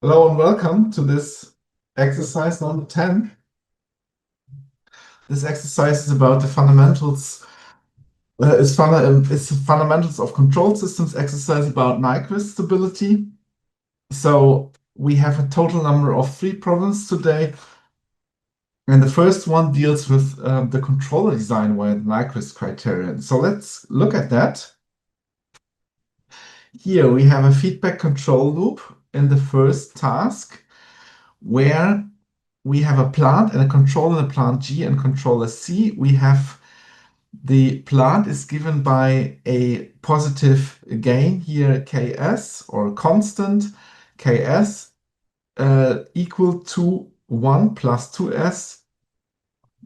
Hello and welcome to this exercise number 10. This exercise is about the fundamentals, it's the fundamentals of control systems exercise about Nyquist stability. So we have a total number of 3 problems today. And the first one deals with the controller design via the Nyquist criterion. So let's look at that. Here we have a feedback control loop in the first task where we have a plant and a controller, the plant G and controller C. We have the plant is given by a positive gain here, Ks, or constant Ks equal to 1 plus 2s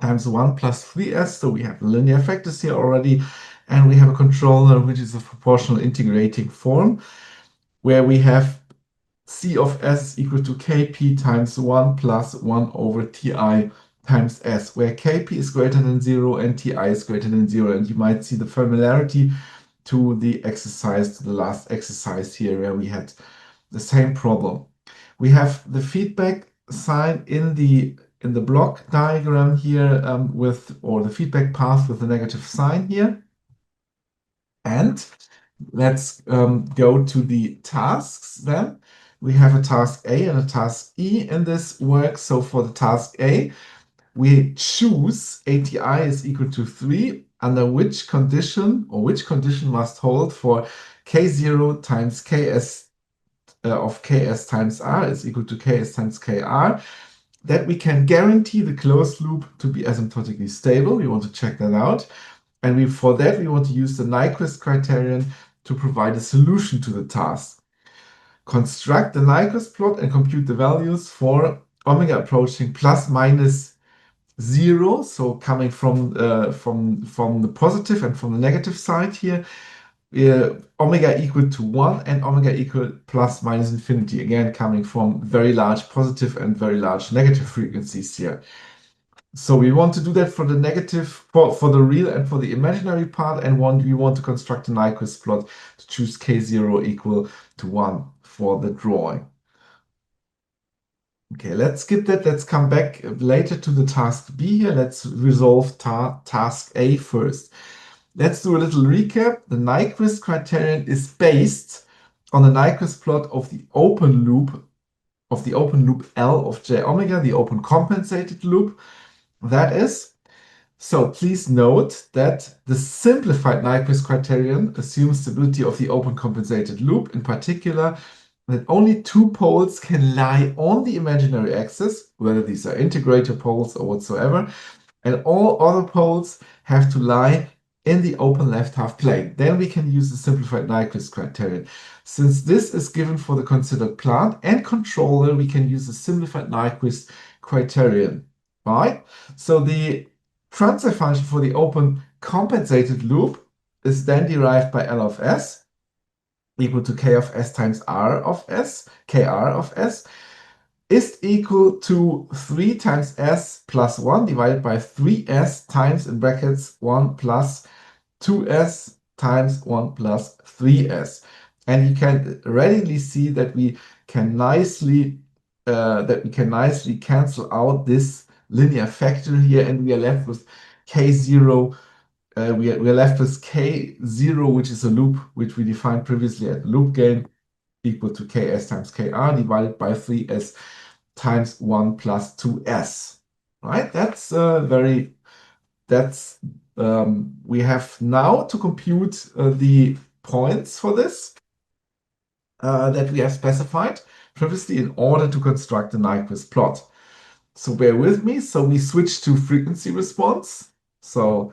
times 1 plus 3s. So we have linear factors here already. And we have a controller which is a proportional integrating form where we have C of s is equal to Kp times 1 plus 1 over Ti times s, where Kp is greater than 0 and Ti is greater than 0. And you might see the familiarity to the exercise, to the last exercise here, where we had the same problem. We have the feedback sign in the block diagram here or the feedback path with the negative sign here. And let's go to the tasks then. We have a task A and a task E in this work. So for the task A, we choose ATI is equal to 3, under which condition must hold for K0 times Ks of Ks times R is equal to Ks times Kr, that we can guarantee the closed loop to be asymptotically stable. We want to check that out. And for that, we want to use the Nyquist criterion to provide a solution to the task. Construct the Nyquist plot and compute the values for omega approaching plus minus 0. So coming from the positive and from the negative side here, omega equal to 1 and omega equal plus minus infinity. Again, coming from very large positive and very large negative frequencies here. So we want to do that for the negative, for the real and for the imaginary part, and we want to construct a Nyquist plot to choose K0 equal to 1 for the drawing. Okay, let's skip that. Let's come back later to the task B here. Let's resolve task A first. Let's do a little recap. The Nyquist criterion is based on the Nyquist plot of the open loop L of j omega, the open compensated loop. That is, so please note that the simplified Nyquist criterion assumes stability of the open compensated loop, in particular, that only 2 poles can lie on the imaginary axis, whether these are integrator poles or whatsoever, and all other poles have to lie in the open left half plane. Then we can use the simplified Nyquist criterion. Since this is given for the considered plant and controller, we can use the simplified Nyquist criterion. Right? So the transfer function for the open compensated loop is then derived by L of s equal to K of s times R of s, Kr of s, is equal to 3 times s plus 1 divided by 3s times, in brackets, 1 plus 2s times 1 plus 3s. And you can readily see that we can nicely cancel out this linear factor here, and we are left with K0. We are left with K0, which is a loop which we defined previously at loop gain, equal to Ks times Kr divided by 3s times 1 plus 2s. Right? We have now to compute the points for this that we have specified previously in order to construct the Nyquist plot. So bear with me. So we switch to frequency response. So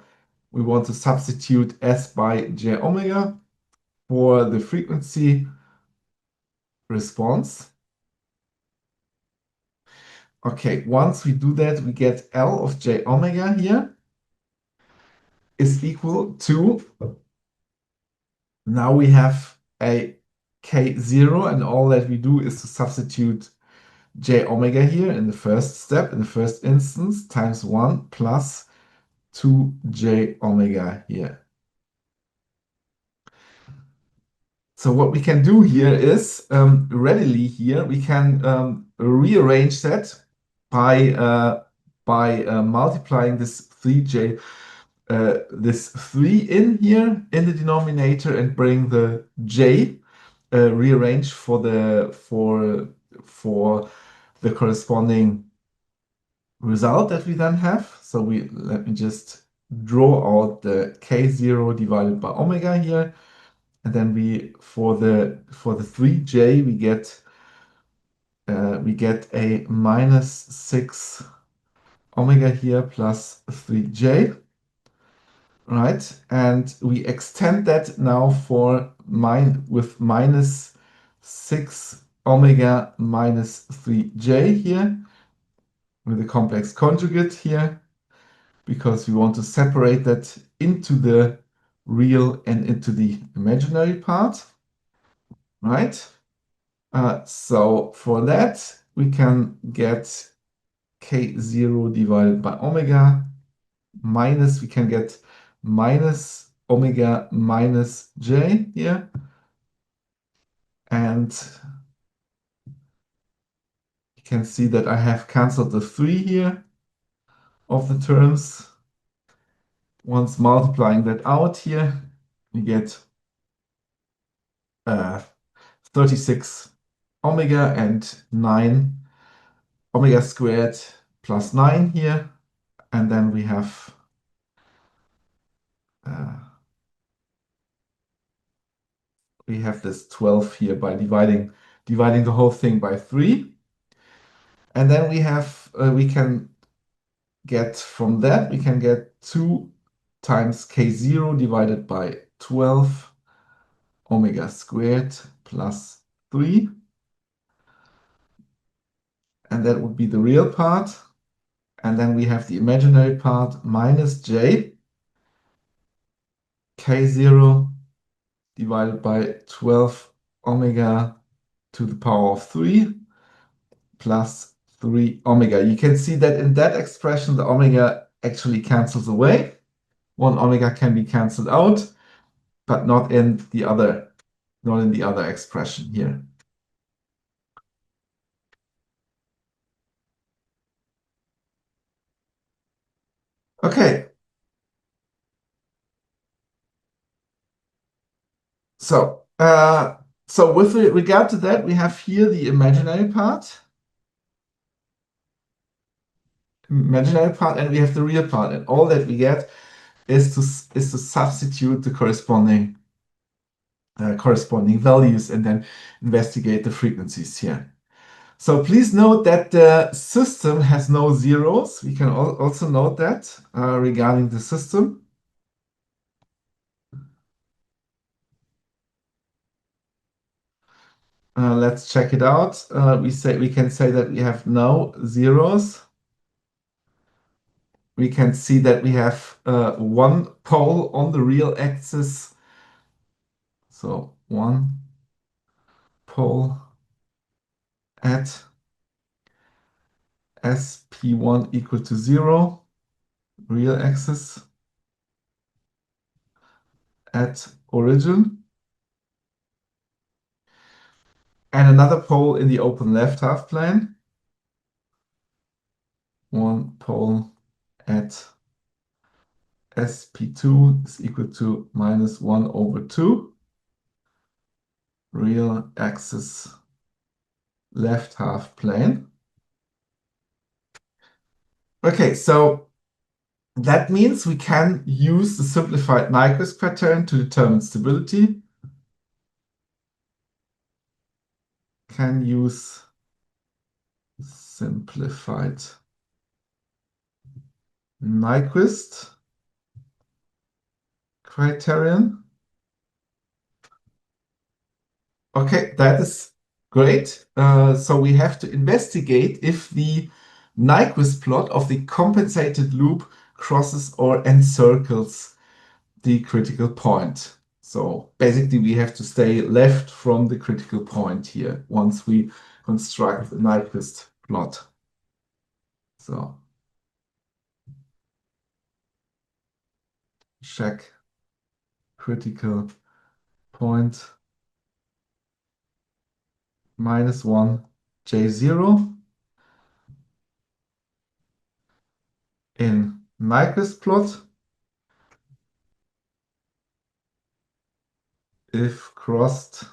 we want to substitute S by J omega for the frequency response. Okay, once we do that, we get L of J omega here is equal to, now we have a K0, and all that we do is to substitute J omega here in the first step, in the first instance, times 1 plus 2J omega here. So what we can do here is readily here we can rearrange that by multiplying this 3j this 3 in here in the denominator and bring the j rearrange for the corresponding result that we then have. So let me just draw out the k0 divided by omega here. And then for the 3j we get a minus 6 omega here plus 3j, right? And we extend that now with minus 6 omega minus 3j here with a complex conjugate here because we want to separate that into the real and into the imaginary part, right? So for that, we can get k0 divided by omega minus, we can get minus omega minus j here. And you can see that I have cancelled the 3 here of the terms. Once multiplying that out here, we get 36 omega and 9 omega squared plus 9 here. And then we have this 12 here by dividing the whole thing by 3. And then we can get from that, we can get 2 times k0 divided by 12 omega squared plus 3. And that would be the real part. And then we have the imaginary part minus j k0 divided by 12 omega to the power of 3 plus 3 omega. You can see that in that expression, the omega actually cancels away. 1 omega can be cancelled out, but not in the other expression here. Okay. So with regard to that, we have here the imaginary part. And we have the real part, and all that we get is to substitute the corresponding values and then investigate the frequencies here. So please note that the system has no zeros. We can also note that regarding the system. Let's check it out. We can say that we have no zeros. We can see that we have one pole on the real axis. So one pole at SP1 equal to 0, real axis at origin. And another pole in the open left half plane. One pole at SP2 is equal to minus 1 over 2. Real axis left half plane. Okay, so that means we can use the simplified Nyquist criterion to determine stability. Can use simplified Nyquist criterion. Okay, that is great. So we have to investigate if the Nyquist plot of the compensated loop crosses or encircles the critical point. So basically we have to stay left from the critical point here once we construct the Nyquist plot. So check critical point minus 1 J0 in Nyquist plot if crossed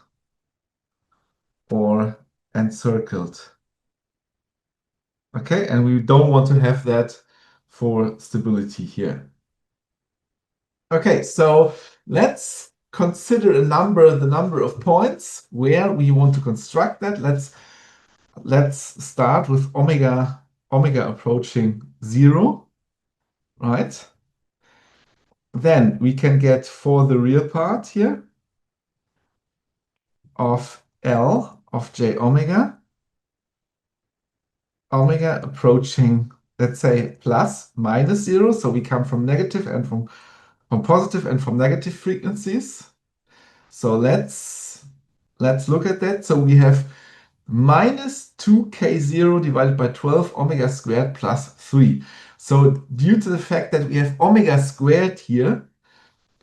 or encircled. Okay, and we don't want to have that for stability here. Okay, so let's consider the number of points where we want to construct that. Let's start with omega approaching 0, right? Then we can get for the real part here of L of j omega approaching, let's say, plus minus 0. So we come from negative and from positive and from negative frequencies. So let's look at that. So we have minus 2k0 divided by 12 omega squared plus 3. So due to the fact that we have omega squared here,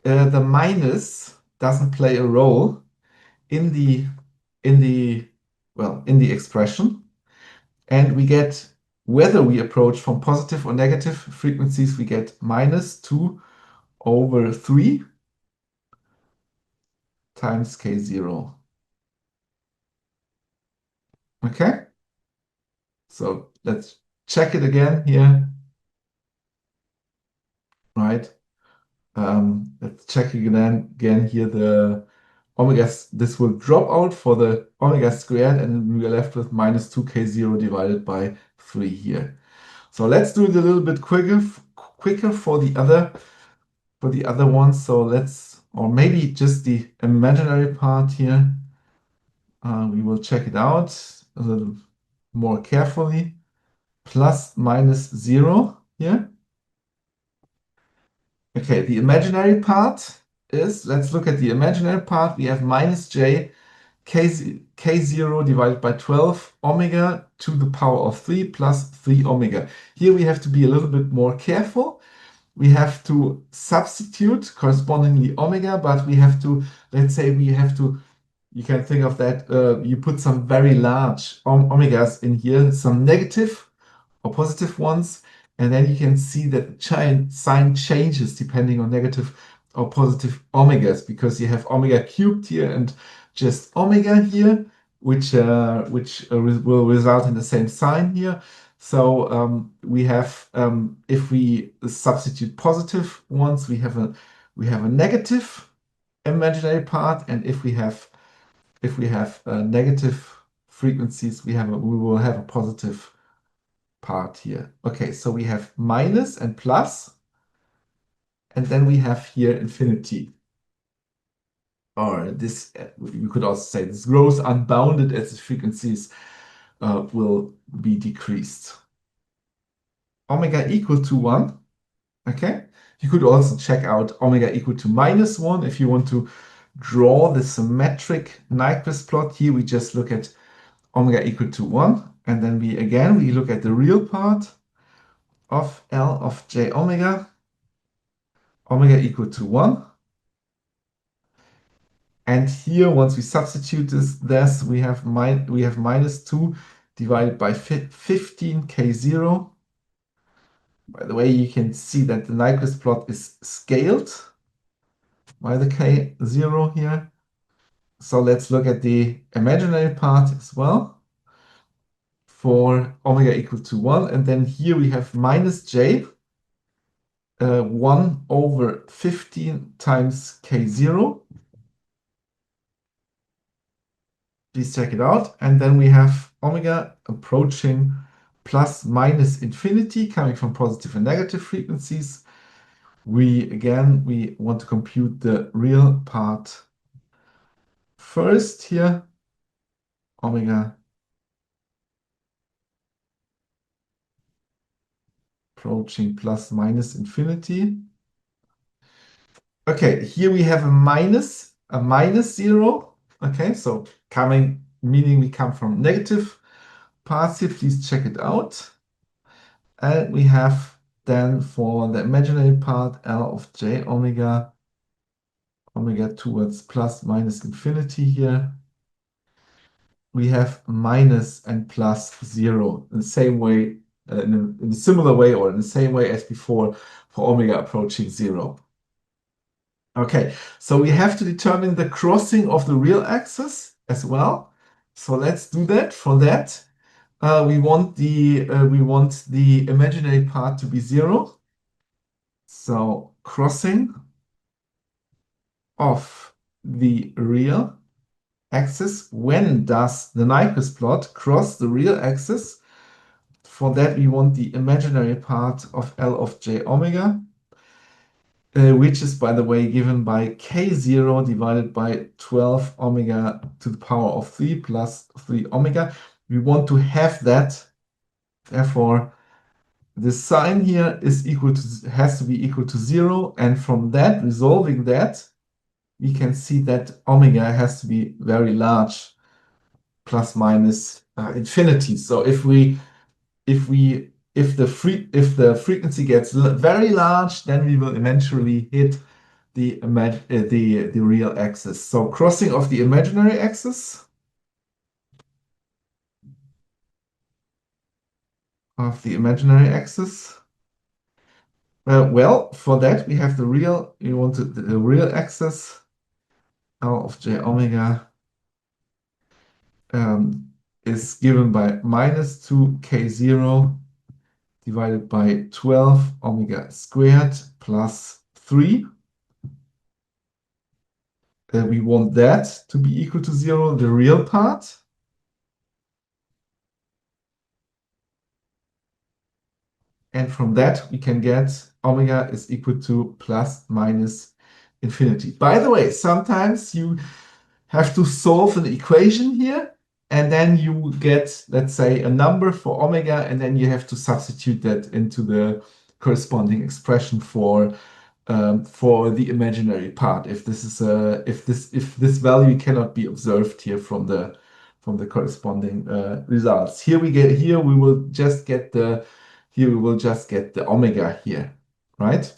the minus doesn't play a role in the in the expression, and we get, whether we approach from positive or negative frequencies, we get minus 2 over 3 times k0. Okay, so let's check it again here, right? Let's check again here the omega. This will drop out for the omega squared, and we are left with minus 2k0 divided by 3 here. So let's do it a little bit quicker for the other ones. So let's, or maybe just the imaginary part here. We will check it out a little more carefully. Plus minus 0 here. Okay, the imaginary part is, let's look at the imaginary part. We have minus j k0 divided by 12 omega to the power of 3 plus 3 omega. Here we have to be a little bit more careful. We have to substitute correspondingly omega, but we have to, let's say we have to, you can think of that, you put some very large omegas in here, some negative or positive ones, and then you can see that the sign changes depending on negative or positive omegas, because you have omega cubed here and just omega here, which will result in the same sign here. So we have, if we substitute positive ones, we have a negative imaginary part, and if we have negative frequencies, we will have a positive part here. Okay, so we have minus and plus, and then we have here infinity. Or this, you could also say this grows unbounded as the frequencies will be decreased. Omega equal to 1. Okay, you could also check out omega equal to minus 1 if you want to draw the symmetric Nyquist plot. Here we just look at omega equal to 1, and then we look at the real part of L of j omega equal to 1. And here, once we substitute this, we have minus 2 divided by 15 k0. By the way, you can see that the Nyquist plot is scaled by the k0 here. So let's look at the imaginary part as well for omega equal to 1. And then here we have minus j, 1 over 15 times k0. Please check it out. And then we have omega approaching plus minus infinity, coming from positive and negative frequencies. We want to compute the real part first here. Omega approaching plus minus infinity. Okay, here we have a minus 0. Okay, so meaning we come from negative parts here. Please check it out. And we have then for the imaginary part L of j omega towards plus minus infinity here. we have minus and plus 0 in the same way, in a similar way or in the same way as before for omega approaching 0. Okay, so we have to determine the crossing of the real axis as well. So let's do that. For that, we want the imaginary part to be 0. So crossing of the real axis. When does the Nyquist plot cross the real axis? For that, we want the imaginary part of L of j omega, which is, by the way, given by k0 divided by 12 omega to the power of 3 plus 3 omega. We want to have that. Therefore, the sign here is equal to has to be equal to 0. And from that, resolving that, we can see that omega has to be very large, plus minus infinity. So if the frequency gets very large, then we will eventually hit the real axis. So crossing of the imaginary axis well, for that we have we want the real axis L of j omega is given by minus 2k0 divided by 12 omega squared plus 3. We want that to be equal to 0, the real part. And from that, we can get omega is equal to plus minus infinity. By the way, sometimes you have to solve an equation here, and then you get, let's say, a number for omega, and then you have to substitute that into the corresponding expression for the imaginary part. If this value cannot be observed here from the corresponding results. Here we will just get the omega here, right?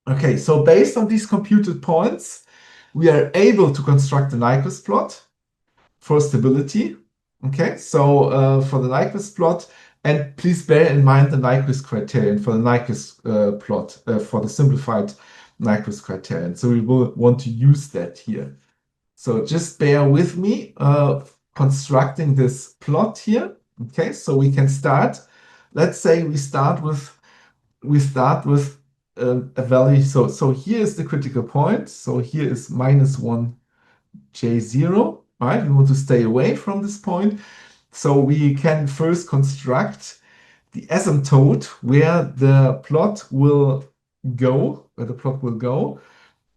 Okay, so based on these computed points, we are able to construct a Nyquist plot for stability. Okay, so for the Nyquist plot, and please bear in mind the Nyquist criterion for the Nyquist plot, for the simplified Nyquist criterion. So we will want to use that here. So just bear with me constructing this plot here. Okay, so we can start. Let's say we start with a value. So here is the critical point. So here is minus 1 j0, right? We want to stay away from this point. So we can first construct the asymptote where the plot will go,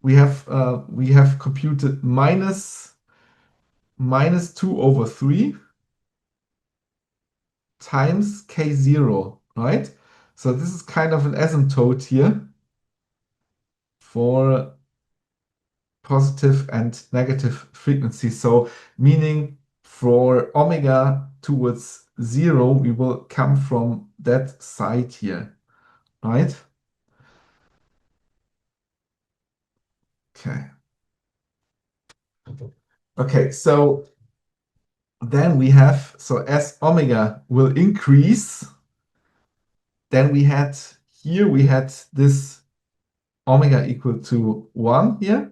We have computed minus 2 over 3 times k0, right? So this is kind of an asymptote here for positive and negative frequency. So meaning for omega towards 0, we will come from that side here, right? Okay. Okay, so then we have, so as omega will increase, then we had this omega equal to 1 here.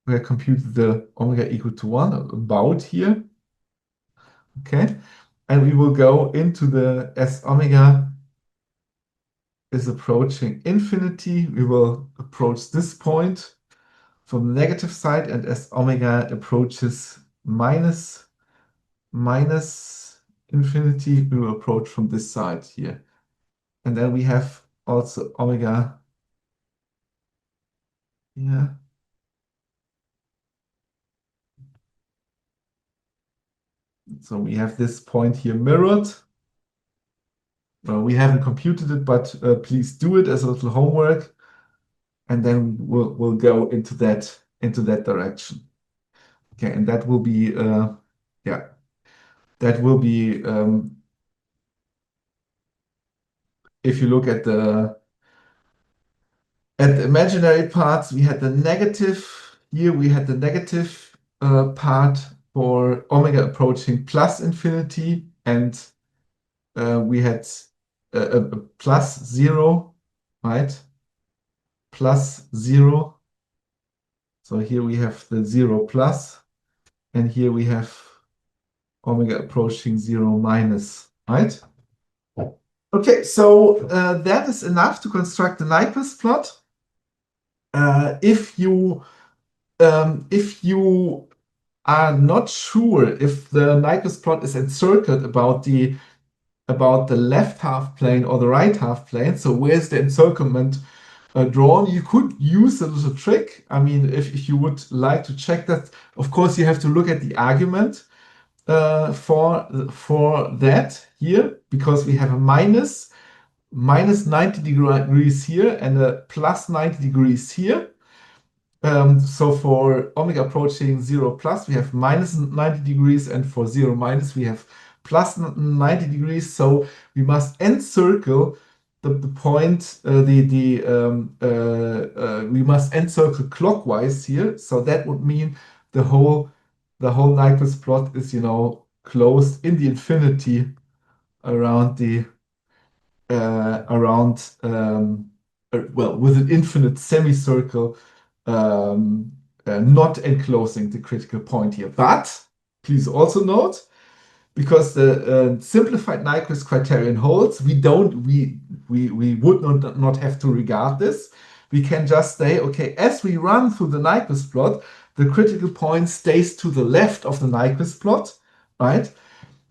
We have computed the omega equal to 1 about here. Okay, and we will go into the as omega is approaching infinity, we will approach this point from the negative side, and as omega approaches minus infinity, we will approach from this side here. And then we have also omega here. So we have this point here mirrored. Well, we haven't computed it, but please do it as a little homework, and then we'll go into that direction. Okay, and that will be yeah, that will be if you look at the imaginary parts, we had the negative here. We had the negative part for omega approaching plus infinity, and we had a plus 0, right? Plus 0. So here we have the 0 plus, and here we have omega approaching 0 minus, right? Okay, so that is enough to construct the Nyquist plot. If you are not sure if the Nyquist plot is encircled about the left half plane or the right half plane, so where's the encirclement drawn, you could use a little trick. I mean, if you would like to check that, of course, you have to look at the argument for that here, because we have a minus 90 degrees here and a plus 90 degrees here. So for omega approaching 0 plus, we have minus 90 degrees, and for 0 minus, we have plus 90 degrees. So we must encircle the point, we must encircle clockwise here. So that would mean the whole Nyquist plot is, closed in the infinity around well, with an infinite semicircle, not enclosing the critical point here. But please also note, because the simplified Nyquist criterion holds, we would not have to regard this. We can just say, okay, as we run through the Nyquist plot, the critical point stays to the left of the Nyquist plot, right?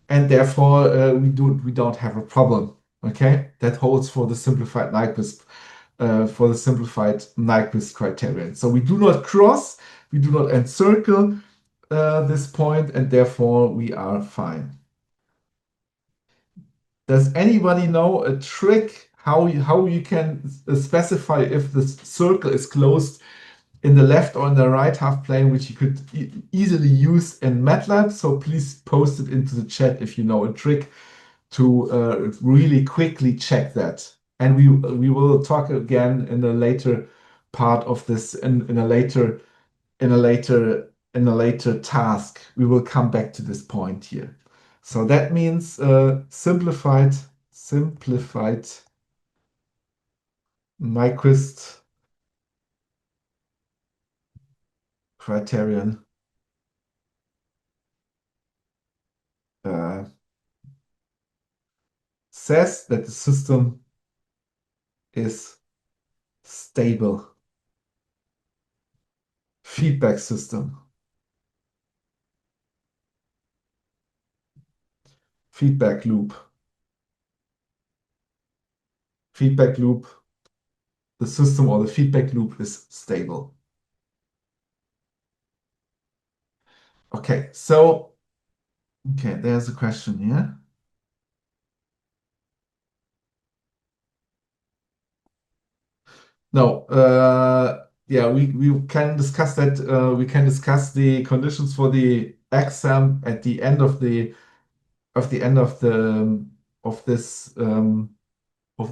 And therefore we don't have a problem. Okay, that holds for the simplified Nyquist criterion. So we do not cross, we do not encircle this point, and therefore we are fine. Does anybody know a trick how you can specify if the circle is closed in the left or in the right half plane, which you could easily use in MATLAB? So please post it into the chat if you know a trick to really quickly check that. And we will talk again in a later part of this, in a later task. We will come back to this point here. So that means simplified Nyquist criterion uh, says that the system is stable. Feedback system. Feedback loop. Feedback loop. The system or the feedback loop is stable. Okay, so there's a question here. No, yeah, we can discuss that. We can discuss the conditions for the exam at the end of the of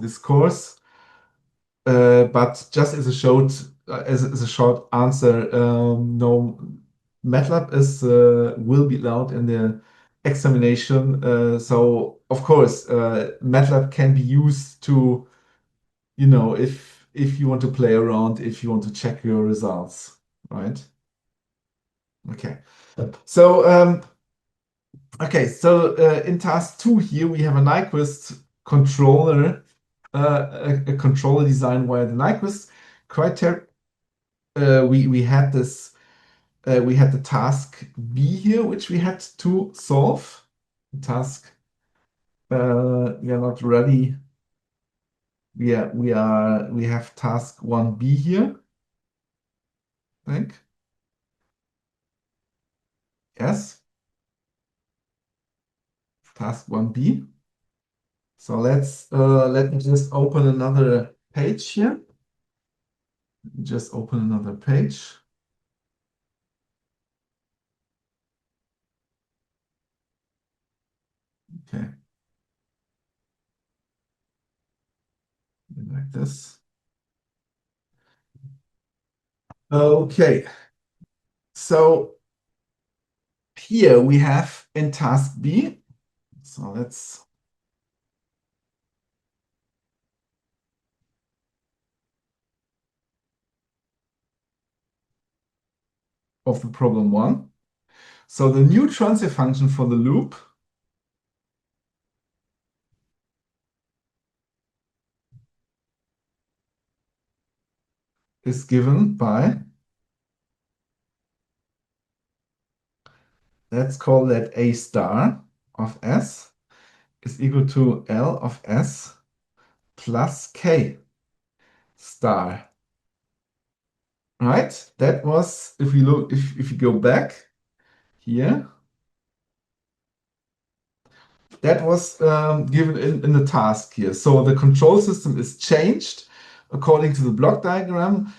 this course. But just as a short answer, no, MATLAB will be allowed in the examination. So of course, MATLAB can be used to, if you want to play around, if you want to check your results, right? Okay. So in task 2 here, we have a Nyquist controller, a controller design via the Nyquist criteria. We had the task B here, which we had to solve. Task we are not ready. We have task 1B here, I think. Yes. Task 1B. So let me just open another page here. Just open another page. Okay. Like this. Okay. So here we have in task B. So let's of the problem 1. So the new transfer function for the loop is given by, let's call that A star of S is equal to L of S plus K star. Right? That was, if we look, if you go back here, that was given in the task here. So the control system is changed according to the block diagram.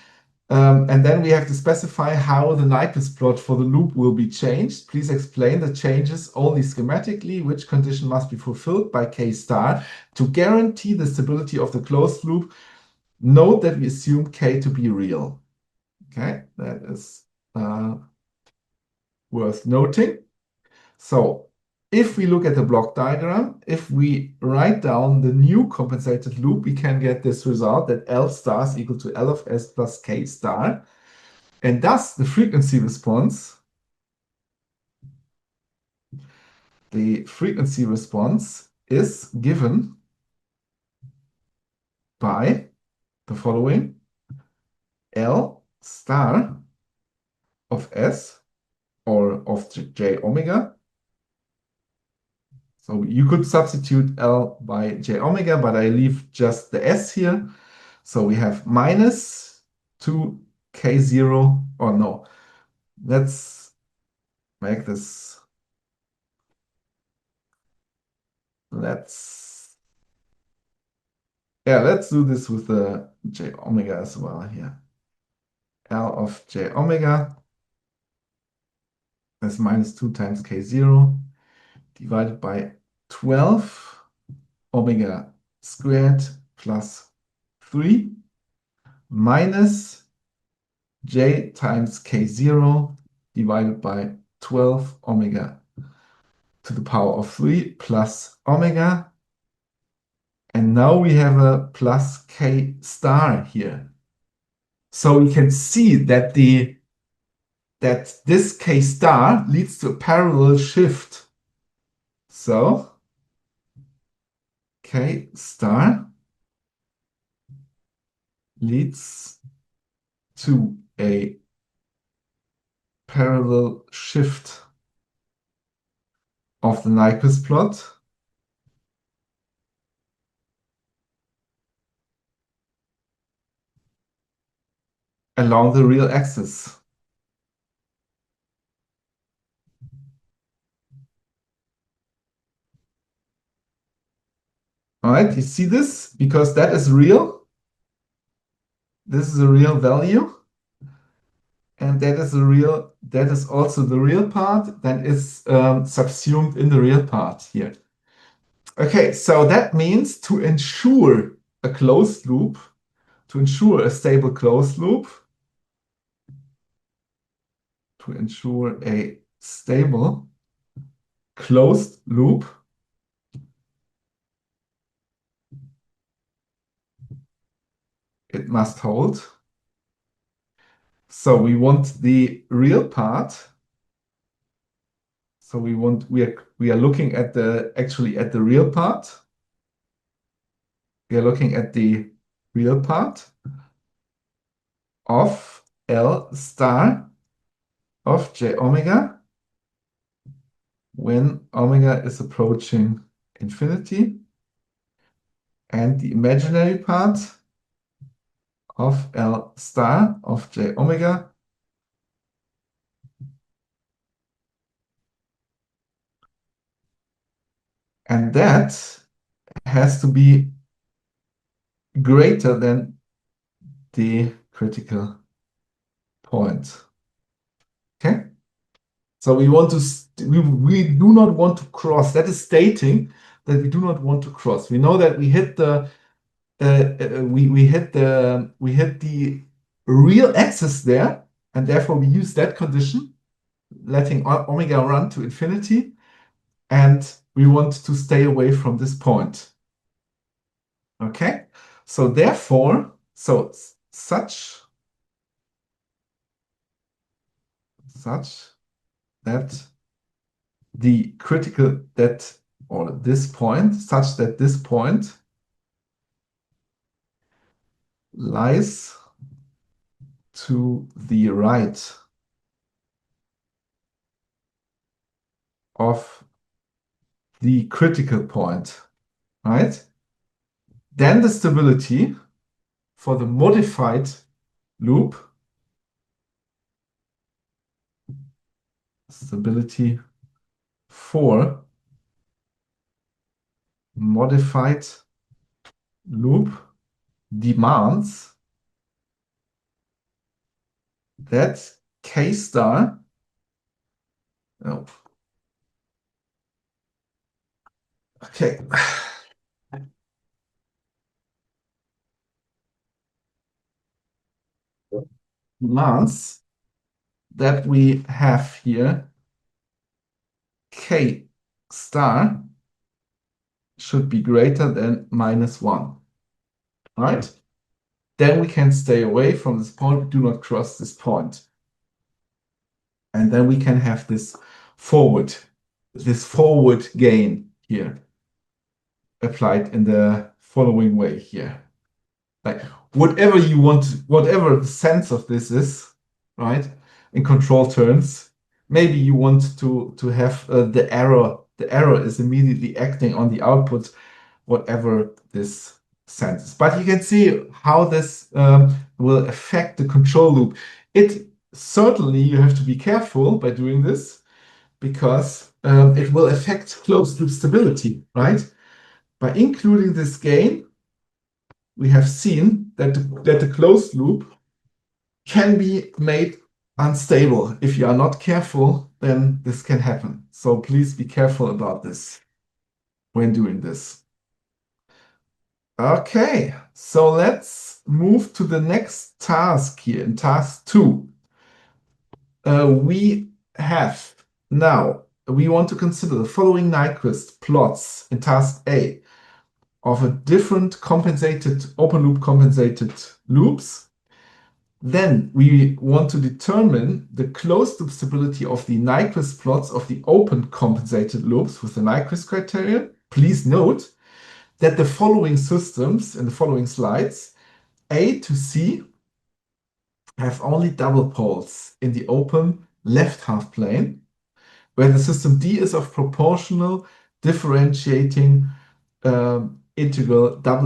And then we have to specify how the Nyquist plot for the loop will be changed. Please explain the changes only schematically, which condition must be fulfilled by K star to guarantee the stability of the closed loop. Note that we assume K to be real. Okay, that is worth noting. So if we look at the block diagram, if we write down the new compensated loop, we can get this result that L star is equal to L of S plus K star. And thus the frequency response is given by the following: L star of S or of J omega. So you could substitute L by J omega, but I leave just the S here. So we have minus 2K0, or no, let's make this, let's do this with the J omega as well here. L of J omega is minus 2 times K0 divided by 12 omega squared plus 3 minus J times K0 divided by 12 omega to the power of 3 plus omega. And now we have a plus K star here. So we can see that this K star leads to a parallel shift. So K star leads to a parallel shift of the Nyquist plot along the real axis. All right, you see this? Because that is real. This is a real value. And that is also the real part that is subsumed in the real part here. Okay, so that means to ensure a closed loop, to ensure a stable closed loop, to ensure a stable closed loop, it must hold. So we want the real part. So we are looking at the real part. We are looking at the real part of L star of J omega when omega is approaching infinity, and the imaginary part of L star of J omega and that has to be greater than the critical point. Okay? So we do not want to cross. That is stating that we do not want to cross. We know that we hit the we hit the real axis there, and therefore we use that condition. letting omega run to infinity, and we want to stay away from this point. Okay? So therefore, such that the critical that or this point such that this point lies to the right of the critical point, right? Then the stability for the modified loop, stability for modified loop demands that K star, oh, okay, demands that we have here K star should be greater than -1, right? Then we can stay away from this point. We do not cross this point. And then we can have this forward gain here applied in the following way here. Like whatever you want, whatever the sense of this is, right? In control terms, maybe you want to have the error. The error is immediately acting on the output, whatever this sense is. But you can see how this will affect the control loop. It certainly you have to be careful by doing this because it will affect closed loop stability, right? By including this gain, we have seen that the closed loop can be made unstable. If you are not careful, then this can happen. So please be careful about this when doing this. Okay, so let's move to the next task here in task 2. We have now, we want to consider the following Nyquist plots in task A of a different compensated, open loop compensated loops. Then we want to determine the closed loop stability of the Nyquist plots of the open compensated loops with the Nyquist criterion. Please note that the following systems in the following slides, A to C, have only double poles in the open left half plane, where the system D is of proportional differentiating double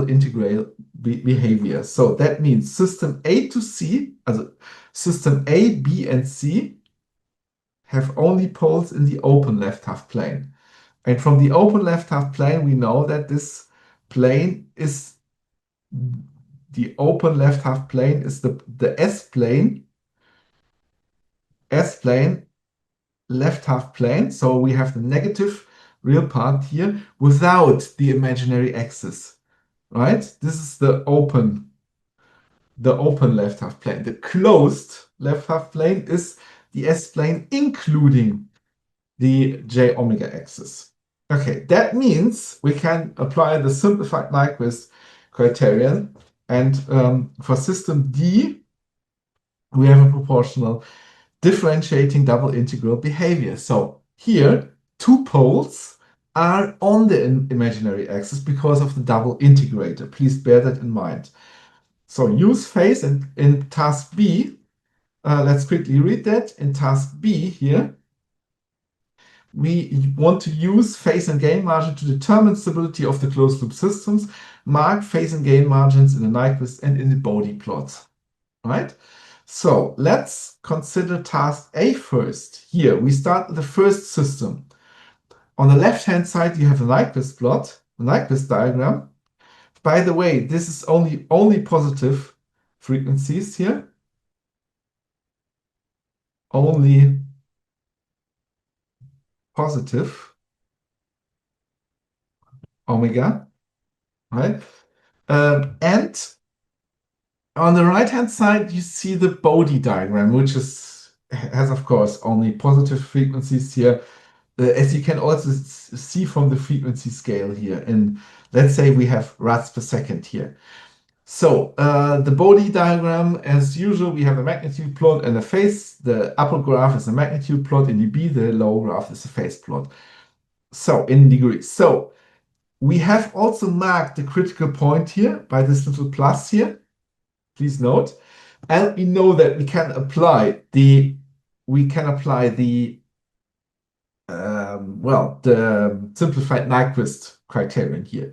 integral behavior. So that means system A to C, also system A, B, and C have only poles in the open left half plane. And from the open left half plane, we know that this plane is the open left half plane is the S plane left half plane. So we have the negative real part here without the imaginary axis, right? This is the open left half plane. The closed left half plane is the S plane including the J omega axis. Okay, that means we can apply the simplified Nyquist criterion. And for system D, we have a proportional differentiating double integral behavior. So here, two poles are on the imaginary axis because of the double integrator. Please bear that in mind. So use phase and in task B, let's quickly read that. In task B here, we want to use phase and gain margin to determine stability of the closed loop systems. Mark phase and gain margins in the Nyquist and in the Bode plot, right? So let's consider task A first. Here, we start with the first system. On the left-hand side, you have the Nyquist plot, the Nyquist diagram. By the way, this is only positive frequencies here. Only positive omega, right? And on the right-hand side, you see the Bode diagram, which is has, of course, only positive frequencies here. As you can also see from the frequency scale here. And let's say we have rads per second here. So the Bode diagram, as usual, we have a magnitude plot and a phase. The upper graph is a magnitude plot in dB. The lower graph is a phase plot. So in degrees. So we have also marked the critical point here by this little plus here. Please note. And we know that we can apply the the simplified Nyquist criterion here.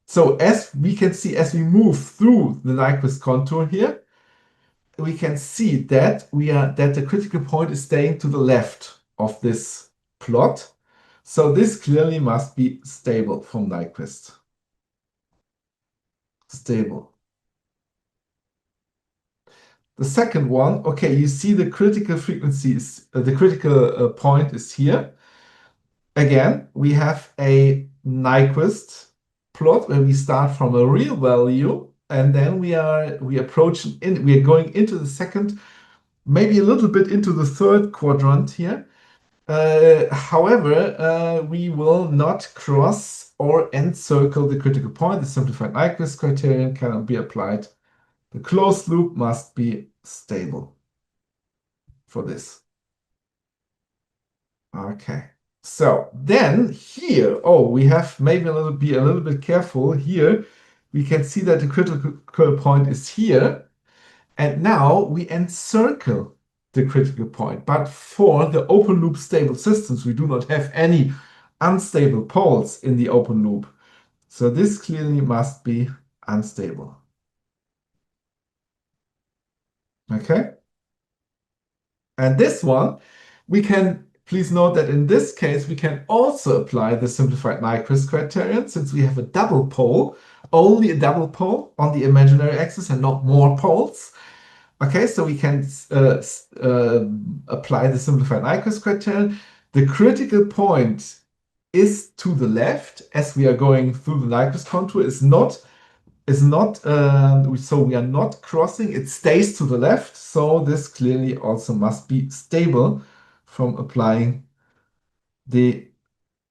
So as we can see, as we move through the Nyquist contour here, we can see that that the critical point is staying to the left of this plot. So this clearly must be stable from Nyquist. Stable. The second one, okay, you see the critical frequency is the critical point is here. Again, we have a Nyquist plot where we start from a real value and then we are going into the second, maybe a little bit into the third quadrant here. However, we will not cross or encircle the critical point. The simplified Nyquist criterion cannot be applied. The closed loop must be stable for this. Okay. So then here, we have maybe be a little bit careful here. We can see that the critical point is here. And now we encircle the critical point. But for the open loop stable systems, we do not have any unstable poles in the open loop. So this clearly must be unstable. Okay? And this one, please note that in this case, we can also apply the simplified Nyquist criterion since we have a double pole, only a double pole on the imaginary axis and not more poles. Okay, so we can apply the simplified Nyquist criterion. The critical point is to the left as we are going through the Nyquist contour. So we are not crossing. It stays to the left. So this clearly also must be stable from applying the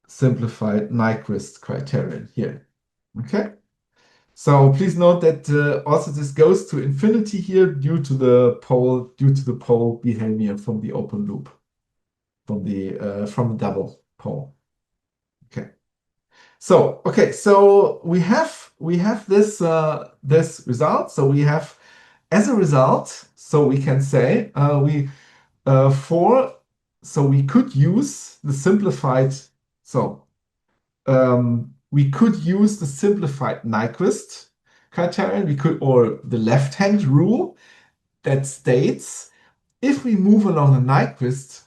simplified Nyquist criterion here. Okay. So please note that also this goes to infinity here due to the pole behavior from the open loop, from the double pole. Okay. So we have this result. So we have as a result. So we can say we could use the simplified. We could use the simplified Nyquist criterion. Or the left-hand rule that states if we move along the Nyquist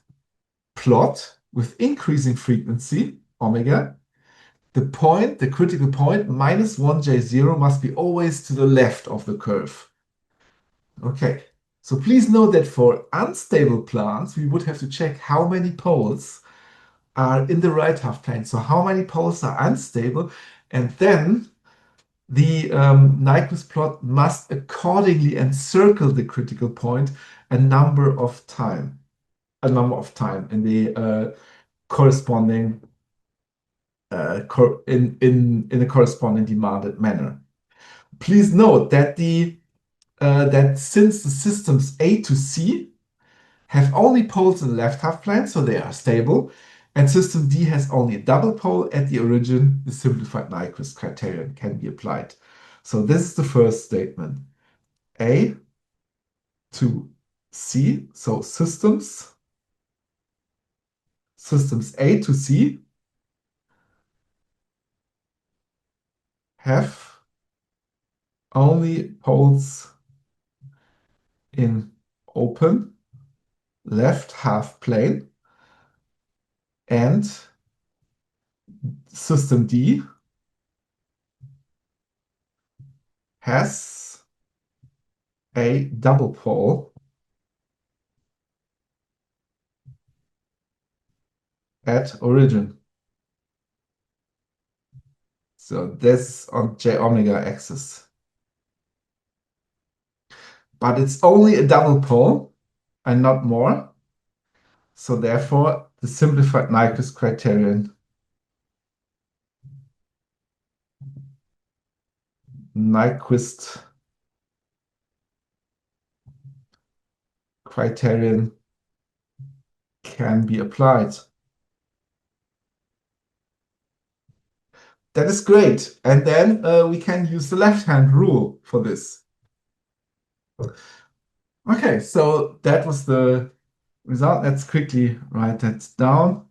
plot with increasing frequency, omega, the critical point, -1J0 must be always to the left of the curve. Okay, so please note that for unstable plants, we would have to check how many poles are in the right half plane. So how many poles are unstable? And then the Nyquist plot must accordingly encircle the critical point a number of time in the corresponding in a corresponding demanded manner. Please note that that since the systems A to C have only poles in the left half plane, so they are stable, and system D has only a double pole at the origin, the simplified Nyquist criterion can be applied. So this is the first statement. A to C, so systems A to C have only poles in open left half plane, and system D has a double pole at origin. So this on J omega axis. But it's only a double pole and not more. So therefore, the simplified Nyquist criterion, Nyquist criterion can be applied. That is great. And then we can use the left-hand rule for this. Okay, so that was the result. Let's quickly write that down.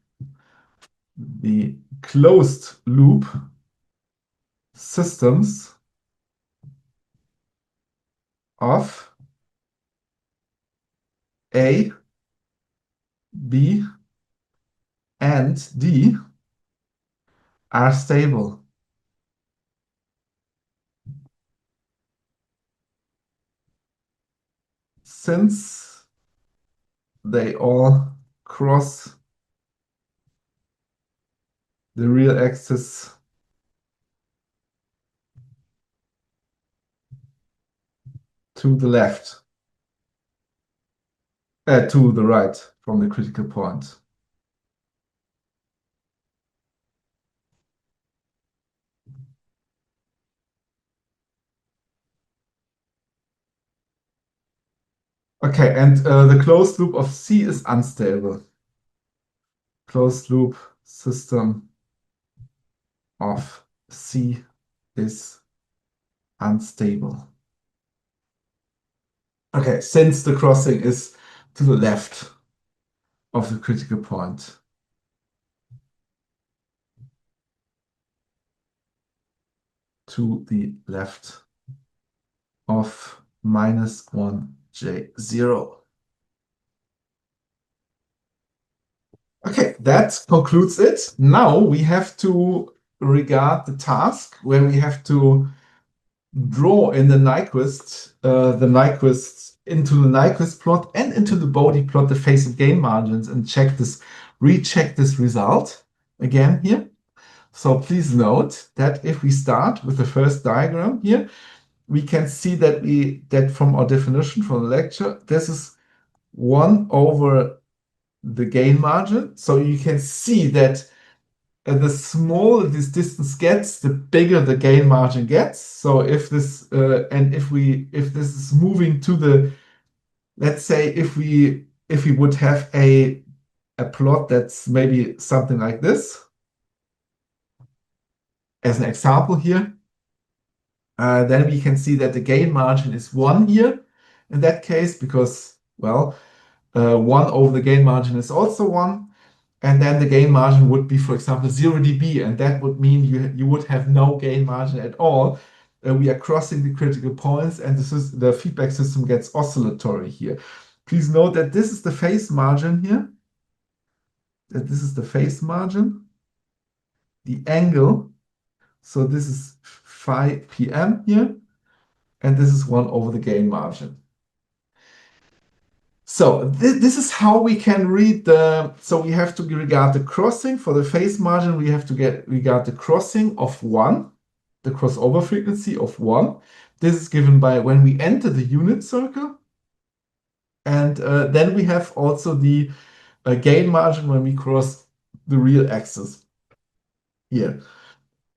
The closed loop systems of A, B, and D are stable. Since they all cross the real axis to the left, to the right from the critical point. Okay, and the closed loop of C is unstable. Closed loop system of C is unstable. Okay, since the crossing is to the left of the critical point. To the left of -1J0. Okay, that concludes it. Now we have to regard the task where we have to draw in the Nyquist into the Nyquist plot and into the Bode plot the phase and gain margins and recheck this result again here. So please note that if we start with the first diagram here, we can see that from our definition from the lecture, this is 1 over the gain margin. So you can see that the smaller this distance gets, the bigger the gain margin gets. So if this if this is moving to the, let's say if we would have a plot that's maybe something like this as an example here, then we can see that the gain margin is 1 here in that case because, well, 1 over the gain margin is also 1. And then the gain margin would be, for example, 0 dB, and that would mean you would have no gain margin at all. We are crossing the critical points, and the feedback system gets oscillatory here. Please note that this is the phase margin here. That this is the phase margin. The angle, so this is phi PM here, and this is 1 over the gain margin. So this is how we can read so we have to regard the crossing for the phase margin. We have to regard the crossing of 1, the crossover frequency of 1. This is given by when we enter the unit circle. And then we have also the gain margin when we cross the real axis here.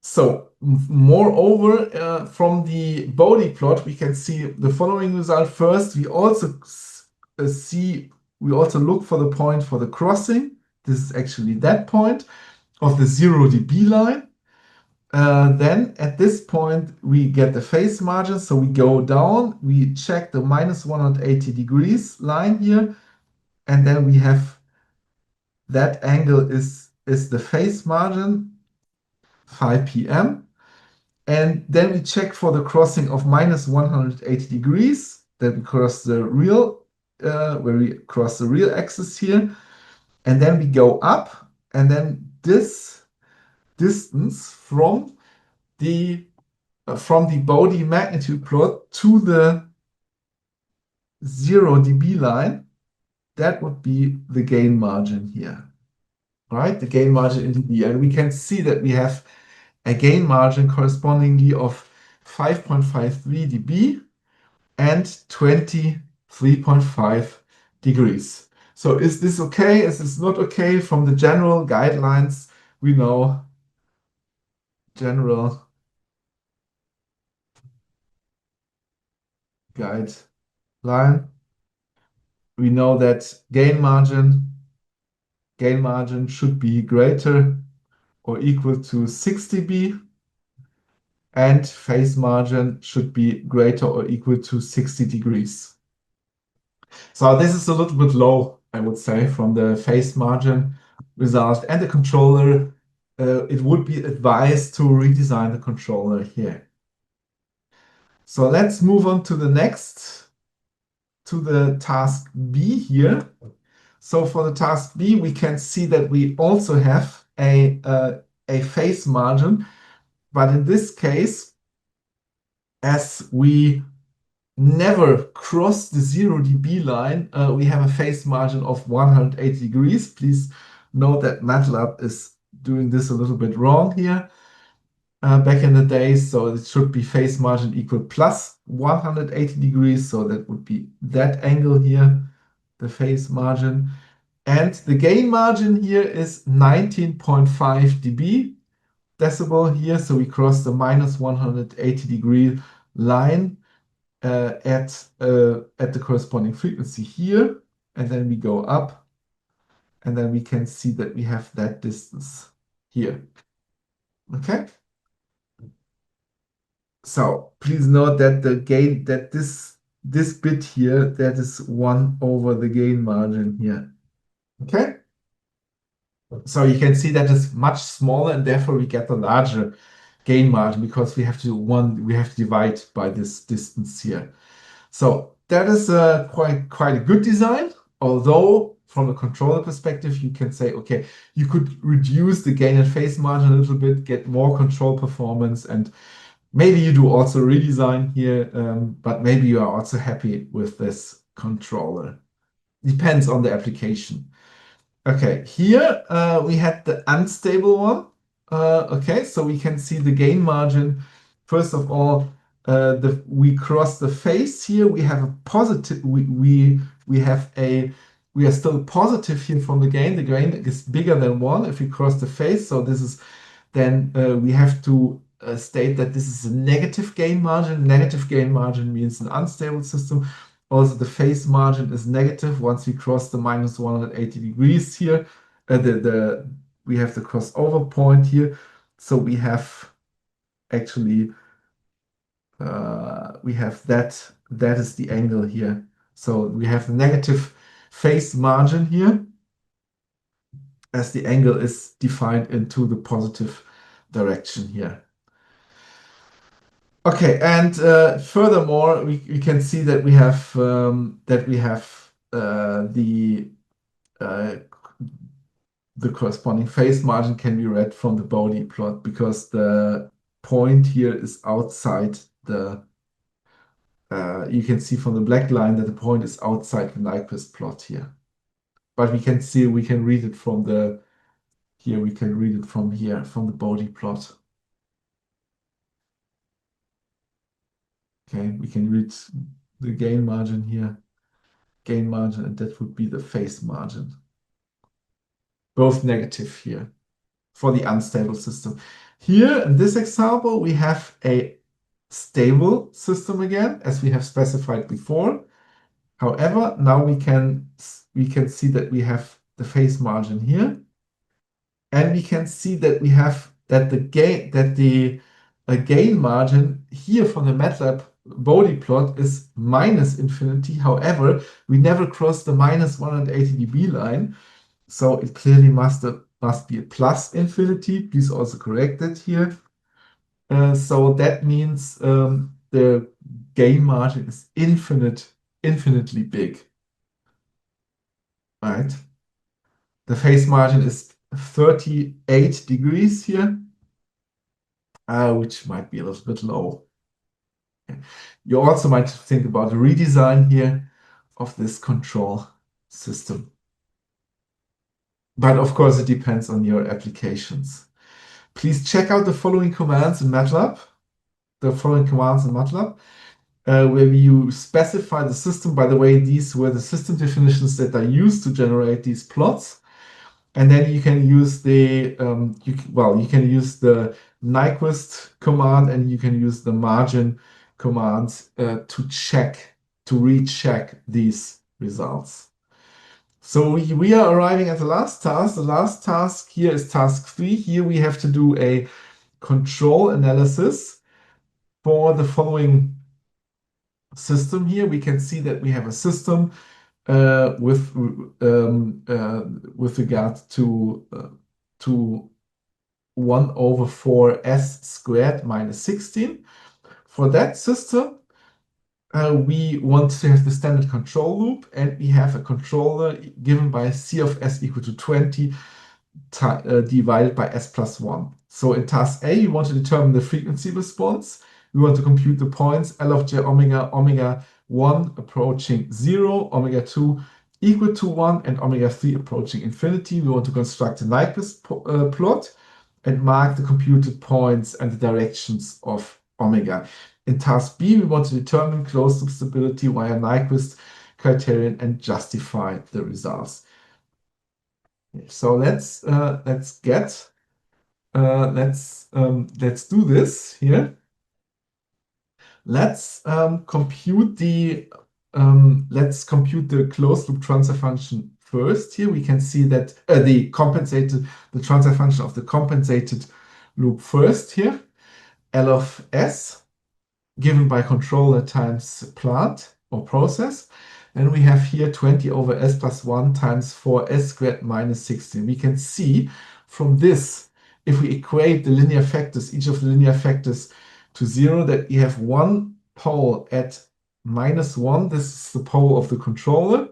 So moreover, from the Bode plot, we can see the following result. First, we also look for the point for the crossing. This is actually that point of the 0 dB line. Then at this point, we get the phase margin. So we go down, we check the -180 degrees line here, and then we have that angle is the phase margin, phi PM. And then we check for the crossing of -180 degrees, that we cross the real, where we cross the real axis here. And then we go up, and then this distance from the Bode magnitude plot to the 0 dB line, that would be the gain margin here, right? The gain margin in dB. And we can see that we have a gain margin correspondingly of 5.53 dB and 23.5 degrees. So is this okay? Is this not okay? From the general guidelines, we know general guideline. We know that gain margin should be greater or equal to 60B, and phase margin should be greater or equal to 60 degrees. So this is a little bit low, I would say, from the phase margin result. And the controller, it would be advised to redesign the controller here. So let's move on to the next, to the task B here. So for the task B, we can see that we also have a phase margin, but in this case, as we never cross the 0 dB line, we have a phase margin of 180 degrees. Please note that MATLAB is doing this a little bit wrong here back in the days. So it should be phase margin equal plus 180 degrees. So that would be that angle here, the phase margin. And the gain margin here is 19.5 dB decibel here. So we cross the minus 180 degree line at the corresponding frequency here, and then we go up, and then we can see that we have that distance here. Okay. So please note that the gain, that this bit here, that is 1 over the gain margin here. Okay. So you can see that is much smaller, and therefore we get a larger gain margin because we have to divide by this distance here. So that is quite a good design, although from a controller perspective, you can say, okay, you could reduce the gain and phase margin a little bit, get more control performance, and maybe you do also redesign here, but maybe you are also happy with this controller. Depends on the application. Okay, here we had the unstable one. Okay, so we can see the gain margin. First of all, we cross the phase here. We have a positive. We are still positive here from the gain. The gain is bigger than 1 if we cross the phase. So this is then we have to state that this is a negative gain margin. Negative gain margin means an unstable system. Also, the phase margin is negative once we cross the minus 180 degrees here. We have the crossover point here. So we have actually, we have that is the angle here. So we have the negative phase margin here as the angle is defined into the positive direction here. Okay, and furthermore, we can see that we have the corresponding phase margin can be read from the Bode plot because the point here is outside the. You can see from the black line that the point is outside the Nyquist plot here, but we can read it from the here. We can read it from here from the Bode plot. Okay, we can read the gain margin here, gain margin, and that would be the phase margin. Both negative here for the unstable system. Here in this example, we have a stable system again, as we have specified before. However, now we can see that we have the phase margin here, and we can see that we have the gain margin here from the MATLAB Bode plot is minus infinity. However, we never cross the minus 180 dB line, so it clearly must be a plus infinity. Please also correct it here. So that means the gain margin is infinitely big. Right? The phase margin is 38 degrees here, which might be a little bit low. You also might think about a redesign here of this control system. But of course, it depends on your applications. Please check out the following commands in MATLAB. where you specify the system. By the way, these were the system definitions that are used to generate these plots. And then you can use the you can use the Nyquist command and you can use the margin commands to recheck these results. So we are arriving at the last task. The last task here is task 3. Here we have to do a control analysis for the following system. Here we can see that we have a system with regard to 1 over 4s squared minus 16. For that system, we want to have the standard control loop, and we have a controller given by c of s equal to 20 divided by s plus 1. So in task A, we want to determine the frequency response. We want to compute the points L of j omega, omega 1 approaching 0, omega 2 equal to 1, and omega 3 approaching infinity. We want to construct a Nyquist plot and mark the computed points and the directions of omega. In task B, we want to determine closed loop stability via Nyquist criterion and justify the results. So let's do this here. Let's compute the closed loop transfer function first. Here we can see that the transfer function of the compensated loop first here, L of s given by controller times plant or process. And we have here 20 over s plus 1 times 4s squared minus 16. We can see from this, if we equate the linear factors, each of the linear factors to 0, that we have one pole at -1. This is the pole of the controller.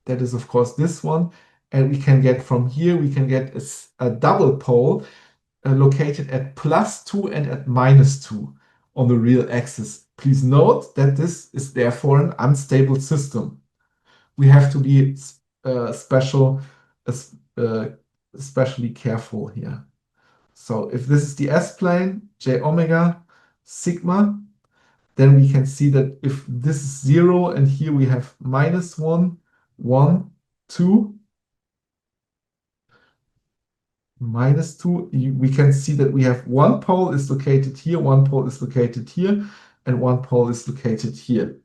That is, of course, this one. And we can get from here, we can get a double pole located at +2 and at -2 on the real axis. Please note that this is therefore an unstable system. We have to be especially careful here. So if this is the S-plane, j omega sigma, then we can see that if this is 0 and here we have -1, 1, 2, -2, we can see that we have one pole is located here, one pole is located here, and one pole is located here.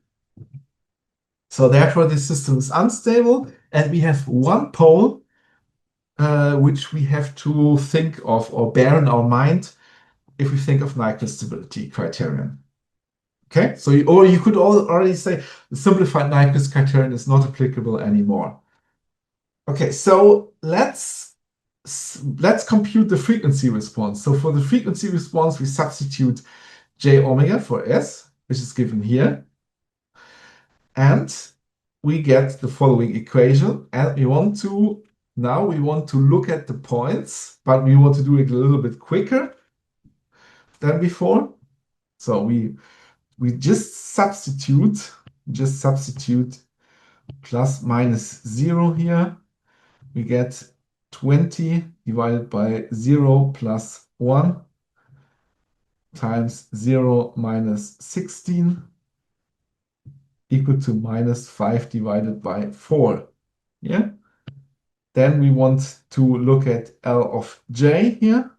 So therefore, this system is unstable, and we have one pole which we have to think of or bear in our mind if we think of Nyquist stability criterion. Okay, so you could already say the simplified Nyquist criterion is not applicable anymore. Okay, so let's compute the frequency response. So for the frequency response, we substitute j omega for s, which is given here. And we get the following equation. And now we want to look at the points, but we want to do it a little bit quicker than before. So we just substitute plus minus 0 here. We get 20 divided by 0 plus 1 times 0 minus 16 equal to -5 divided by 4. Yeah. Then we want to look at L of j here.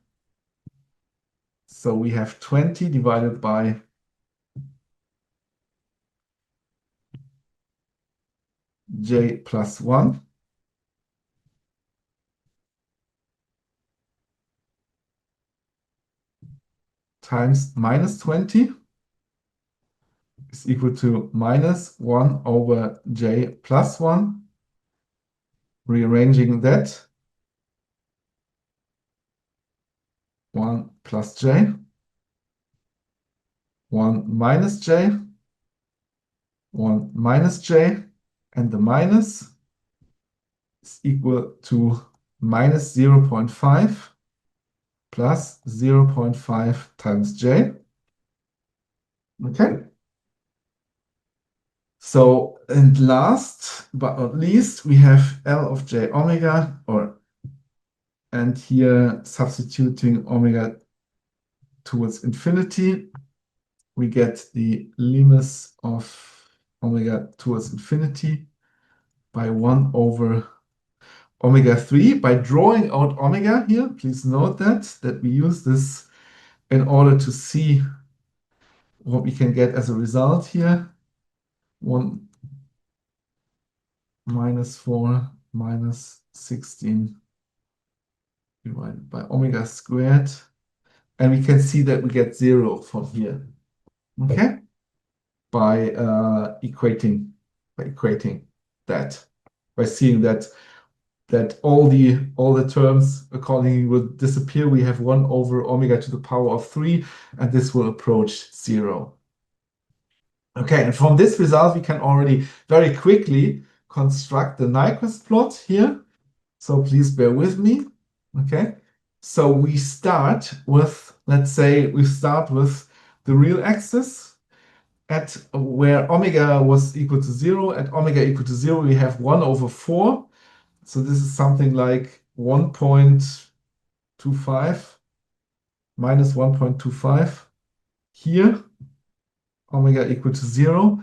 So we have 20 divided by j plus 1 times -20 is equal to -1 over j plus 1. Rearranging that, 1 plus j, 1 minus j, 1 minus j, and the minus is equal to minus 0.5 plus 0.5 times j. Okay. So, and last but not least, we have L of j omega, and here substituting omega towards infinity, we get the limits of omega towards infinity by 1 over omega 3 by drawing out omega here. Please note that we use this in order to see what we can get as a result here. 1 minus 4 minus 16 divided by omega squared. And we can see that we get 0 from here. Okay? By equating that, by seeing that all the terms accordingly will disappear. We have 1 over omega to the power of 3, and this will approach 0. Okay, and from this result, we can already very quickly construct the Nyquist plot here. So please bear with me. Okay, so we start with, let's say, we start with the real axis at where omega was equal to 0. At omega equal to 0, we have 1 over 4. So this is something like 1.25 minus 1.25 here, omega equal to 0.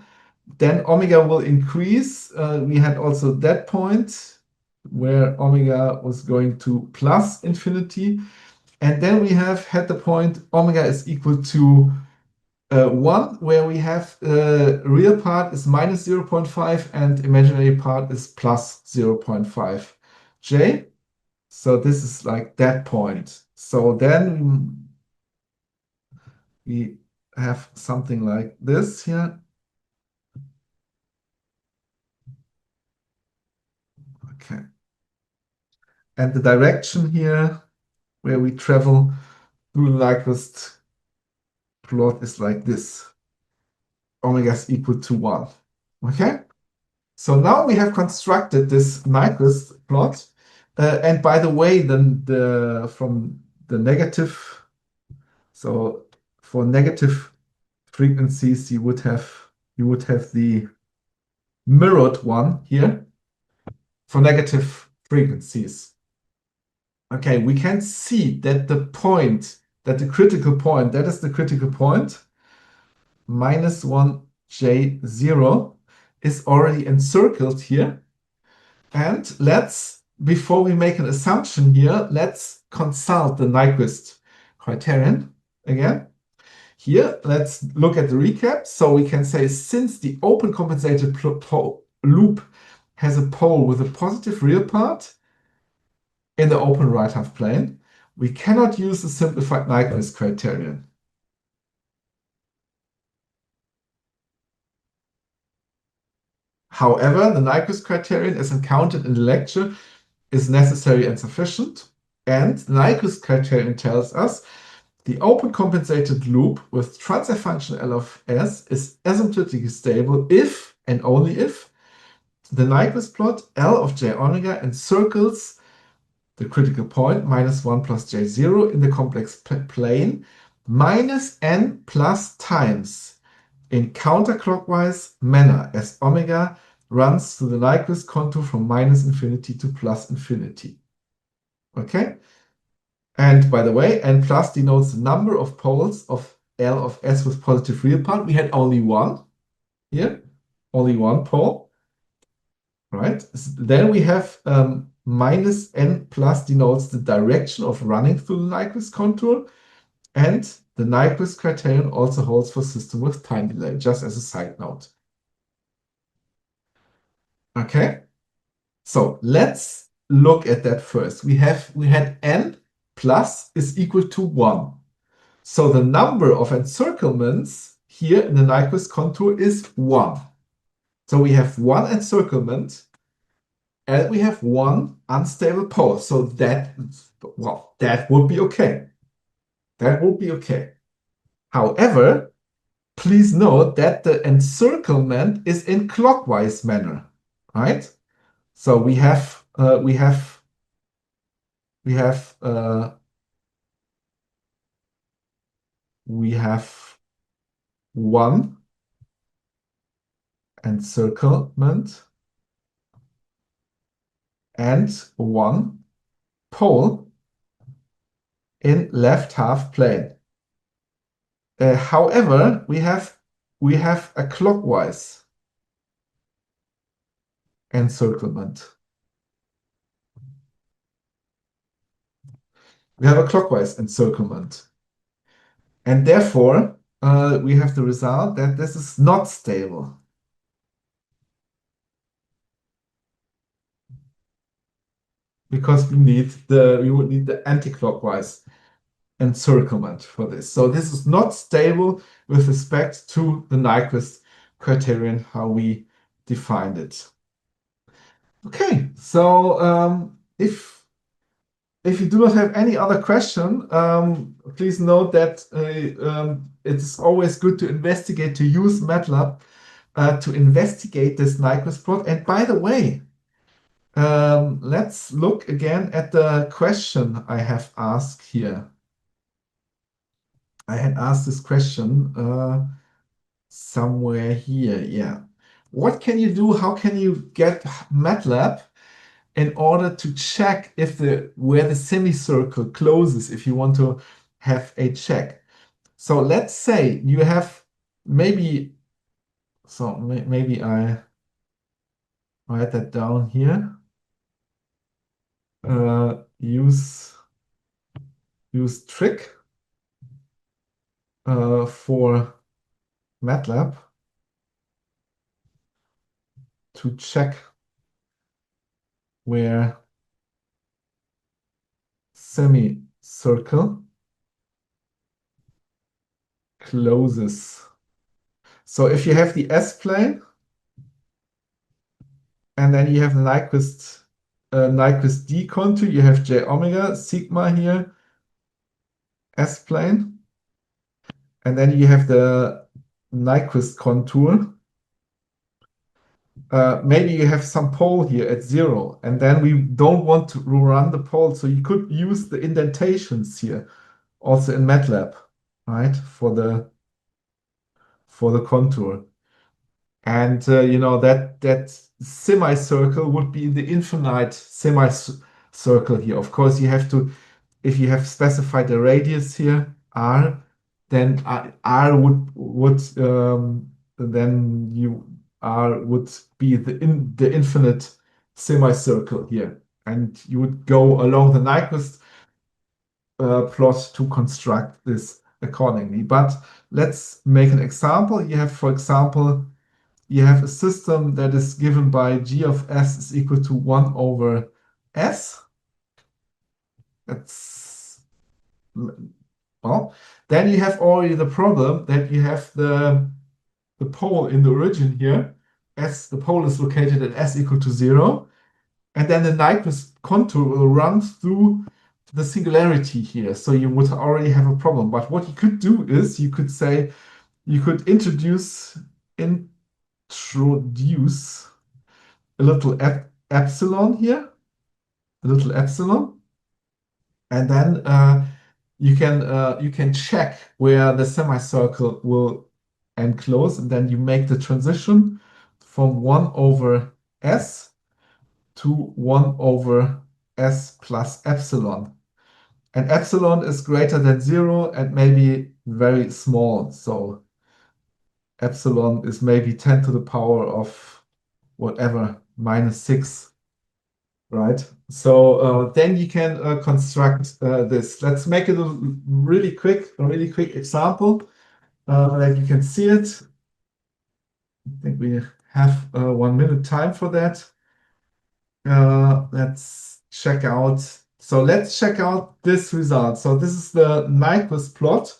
Then omega will increase. We had also that point where omega was going to plus infinity. And then we have had the point omega is equal to 1, where we have real part is minus 0.5 and imaginary part is plus 0.5 j. So this is like that point. So then we have something like this here. Okay. And the direction here where we travel through the Nyquist plot is like this. Omega is equal to 1. Okay? So now we have constructed this Nyquist plot. And by the way, then from the negative, so for negative frequencies, you would have the mirrored one here for negative frequencies. Okay, we can see that the critical point, that is the critical point, minus 1j0 is already encircled here. And before we make an assumption here, let's consult the Nyquist criterion again. Here, let's look at the recap. So we can say, since the open compensated loop has a pole with a positive real part in the open right half plane, we cannot use the simplified Nyquist criterion. However, the Nyquist criterion, as encountered in the lecture, is necessary and sufficient. And the Nyquist criterion tells us the open compensated loop with transfer function L of S is asymptotically stable if and only if the Nyquist plot L of j omega encircles the critical point minus 1 plus j0 in the complex plane minus n plus times in counterclockwise manner as omega runs through the Nyquist contour from minus infinity to plus infinity. Okay? And by the way, n plus denotes the number of poles of L of S with positive real part. We had only one here, only one pole, right? Then we have minus n plus denotes the direction of running through the Nyquist contour. And the Nyquist criterion also holds for system with time delay, just as a side note. Okay, so let's look at that first. We had n plus is equal to 1. So the number of encirclements here in the Nyquist contour is 1. So we have 1 encirclement and we have 1 unstable pole. So that would be okay. That would be okay. However, please note that the encirclement is in clockwise manner, right? So we have 1 encirclement and 1 pole in left half plane. However, we have a clockwise encirclement. We have a clockwise encirclement. And therefore, we have the result that this is not stable. Because we would need the anti-clockwise encirclement for this. So this is not stable with respect to the Nyquist criterion, how we defined it. Okay, so if you do not have any other question, please note that it is always good to investigate, to use MATLAB to investigate this Nyquist plot. And by the way, let's look again at the question I have asked here. I had asked this question somewhere here. Yeah. What can you do? How can you get MATLAB in order to check if where the semicircle closes, if you want to have a check? So let's say you have maybe, maybe I write that down here. Use trick for MATLAB to check where semicircle closes. So if you have the S-plane, and then you have the Nyquist D contour, you have J omega, sigma here, S-plane, and then you have the Nyquist contour. Maybe you have some pole here at 0, and then we don't want to run the pole, so you could use the indentations here, also in MATLAB, right, for the contour. And that semicircle would be the infinite semicircle here. Of course, you have to, if you have specified a radius here, r, then r would be the infinite semicircle here, and you would go along the Nyquist plot to construct this accordingly. But let's make an example. You have, for example, you have a system that is given by g of s is equal to 1 over s. That's, well, then you have already the problem that you have the pole in the origin here. The pole is located at s equal to 0. And then the Nyquist contour will run through the singularity here. So you would already have a problem. But what you could do is you could introduce a little epsilon here, a little epsilon, and then you can check where the semicircle will enclose, and then you make the transition from 1 over s to 1 over s plus epsilon. And epsilon is greater than 0 and maybe very small. So epsilon is maybe 10 to the power of whatever, -6, right? So then you can construct this. Let's make it a really quick example that you can see it. I think we have 1 minute time for that. Let's check out. So let's check out this result. So this is the Nyquist plot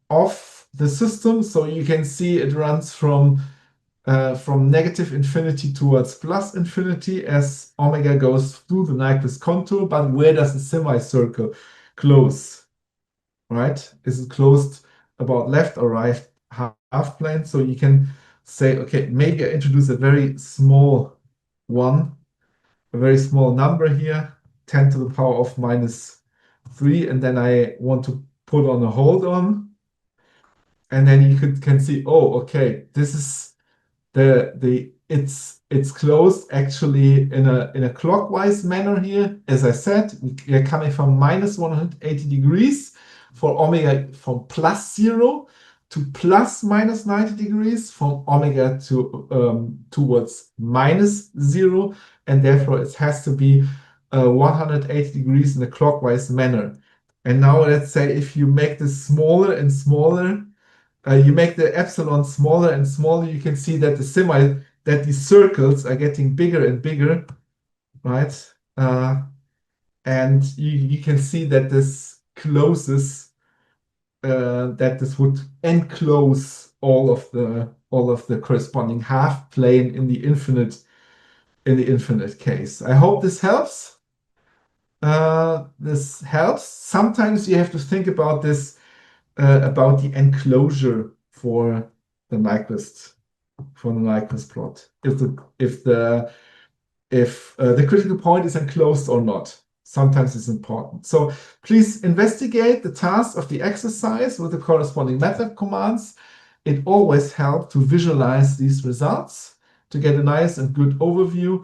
of the system. So you can see it runs from negative infinity towards plus infinity as omega goes through the Nyquist contour. But where does the semicircle close? Right? Is it closed about left or right half plane? So you can say, okay, maybe I introduce a very small one, a very small number here, 10 to the power of -3, and then I want to put on a hold on. And then you can see, oh, okay, this is it's closed actually in a clockwise manner here. As I said, we are coming from -180 degrees for omega from +0. to plus minus 90 degrees, from omega to towards minus 0, and therefore it has to be 180 degrees in a clockwise manner. And now let's say if you make this smaller and smaller, you make the epsilon smaller and smaller, you can see that that these circles are getting bigger and bigger, right? And you can see that this closes, that this would enclose all of the corresponding half plane in the infinite case. I hope this helps. This helps. Sometimes you have to think about this, about the enclosure for the Nyquist plot. If the critical point is enclosed or not. Sometimes it's important. So please investigate the task of the exercise with the corresponding method commands. It always helps to visualize these results to get a nice and good overview.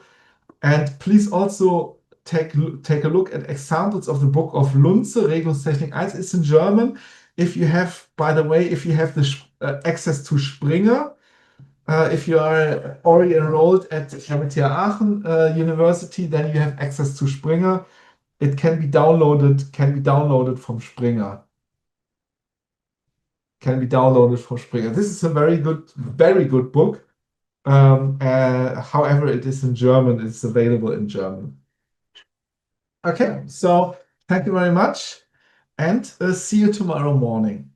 And please also take a look at examples of the book of Lunze, Regelungstechnik 1. It's in German. If you have, by the way, if you have the access to Springer, if you are already enrolled at RWTH Aachen University, then you have access to Springer. It can be downloaded from Springer. This is a very good book. However, it is in German. It's available in German. Okay, so thank you very much, and see you tomorrow morning.